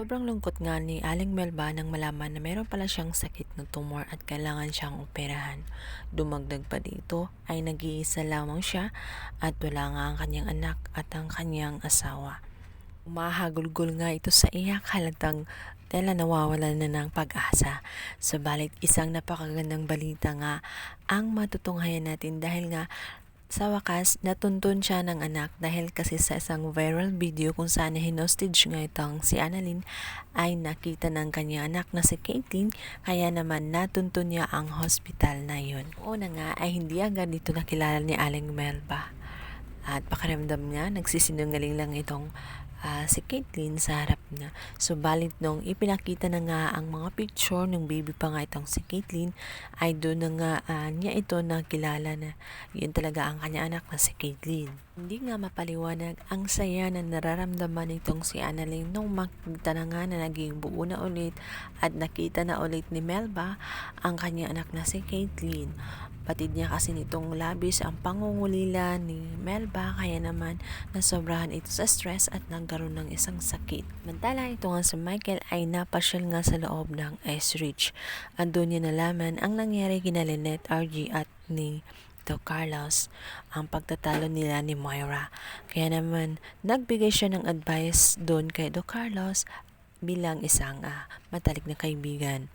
Sobrang lungkot nga ni Aling Melba nang malaman na meron pala siyang sakit na tumor at kailangan siyang operahan. Dumagdag pa dito ay nag-iisa lamang siya at wala nga ang kanyang anak at ang kanyang asawa. Umahagulgol nga ito sa iyak, halatang tela nawawalan na ng pag-asa. Subalit isang napakagandang balita nga ang matutunghayan natin dahil nga sa wakas, natuntun siya ng anak dahil kasi sa isang viral video kung saan hinostage nga itong si Annalyn ay nakita ng kanyang anak na si Caitlyn, kaya naman natuntun niya ang hospital na yun. Una nga ay hindi agad dito nakilala ni Aling Melba at pakiramdam niya nagsisinungaling lang itong si Caitlyn sa harap niya. Subalit nung ipinakita na nga ang mga picture ng baby pa nga itong si Caitlyn, ay doon na nga niya ito nakilala na yun talaga ang kanya anak na si Caitlyn. Hindi nga mapaliwanag ang saya na nararamdaman nitong si Annalyn nung makita na nga na naging buo na ulit at nakita na ulit ni Melba ang kanya anak na si Caitlyn. Batid niya kasi nitong labis ang pangungulila ni Melba, kaya naman nasobrahan ito sa stress at nagkaroon ng isang sakit. Mantala ito nga si Michael ay napasyal nga sa loob ng Ridge. Andun niya nalaman ang nangyari kina Lynette, RG at ni Carlos, ang pagtatalo nila ni Moira. Kaya naman nagbigay siya ng advice doon kay Carlos bilang isang matalik na kaibigan.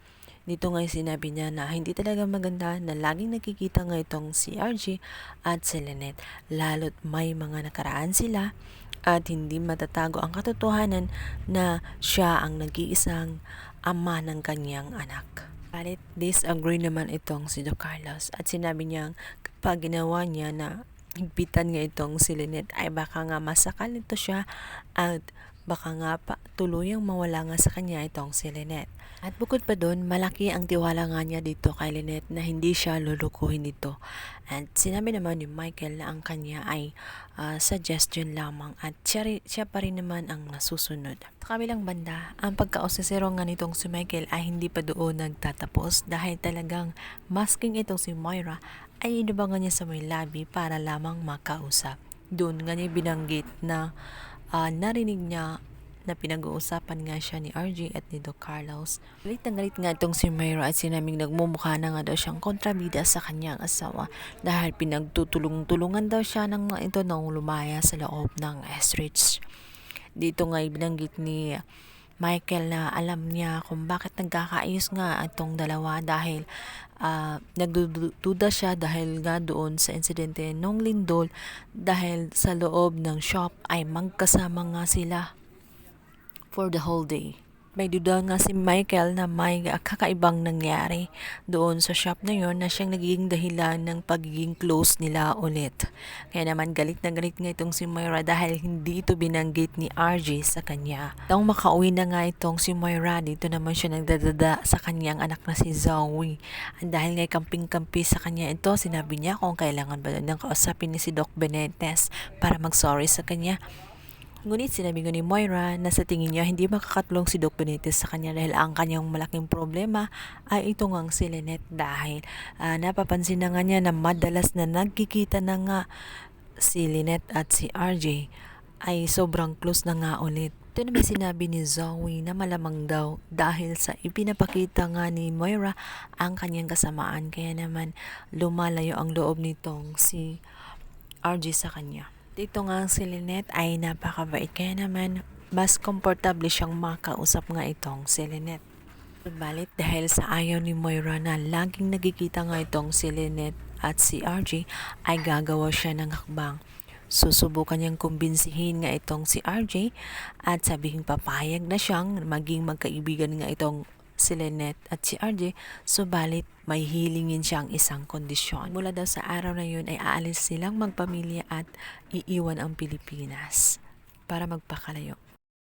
Dito nga sinabi niya na hindi talaga maganda na laging nakikita nga itong si RG at si Lynette, lalo't may mga nakaraan sila at hindi matatago ang katotohanan na siya ang nag-iisang ama ng kanyang anak. Palit disagree naman itong si Carlos at sinabi niyang kapag ginawa niya na higpitan nga itong si Lynette ay baka nga masakal nito siya at baka nga pa tuluyang mawala nga sa kanya itong si Lynette. At bukod pa doon, malaki ang tiwala nga niya dito kay Lynette na hindi siya lulukuhin dito. At sinabi naman ni Michael na ang kanya ay suggestion lamang at siya pa rin naman ang nasusunod. Sa kabilang banda, ang pagkaosesero nga nitong si Michael ay hindi pa doon nagtatapos dahil talagang masking itong si Moira ay inubangan niya sa may lobby para lamang makausap. Doon nga niya binanggit na narinig niya na pinag-uusapan nga siya ni RJ at ni Carlos. Galit na galit nga itong si Moira at sinaming nagmumukha na nga daw siyang kontrabida sa kanyang asawa dahil pinagtutulong-tulungan daw siya ng mga ito nung lumaya sa loob ng Ridge. Dito nga ibinanggit ni Michael na alam niya kung bakit nagkakaayos nga itong dalawa dahil nagdududa siya dahil nga doon sa insidente nung lindol dahil sa loob ng shop ay magkasama nga sila for the whole day. May duda nga si Michael na may kakaibang nangyari doon sa shop na yon na siyang nagiging dahilan ng pagiging close nila ulit. Kaya naman galit na galit nga itong si Moira dahil hindi ito binanggit ni RJ sa kanya. Nang makauwi na nga itong si Moira, dito naman siya nagdadada sa kanyang anak na si Zoe. At dahil nga kamping-kampi sa kanya ito, sinabi niya kung kailangan ba nang kausapin ni si Doc Benitez para mag-sorry sa kanya. Ngunit sinabi ko ni Moira na sa tingin niya hindi makakatulong si Doc Benitez sa kanya dahil ang kanyang malaking problema ay ito ngang si Lynette dahil napapansin na nga niya na madalas na nagkikita na nga si Lynette at si RJ ay sobrang close na nga ulit. Ito naman sinabi ni Zoe na malamang daw dahil sa ipinapakita nga ni Moira ang kanyang kasamaan, kaya naman lumalayo ang loob nitong si RJ sa kanya. Dito nga si Lynette ay napakabait, kaya naman mas komportable siyang makausap nga itong si Lynette. Subalit dahil sa ayaw ni Moira na laging nagkikita nga itong si Lynette at si RJ ay gagawa siya ng hakbang. Susubukan niyang kumbinsihin nga itong si RJ at sabihing papayag na siyang maging magkaibigan nga itong si Lynette at si RJ, subalit may hilingin siyang isang kondisyon. Mula daw sa araw na yun ay aalis silang magpamilya at iiwan ang Pilipinas para magpakalayo.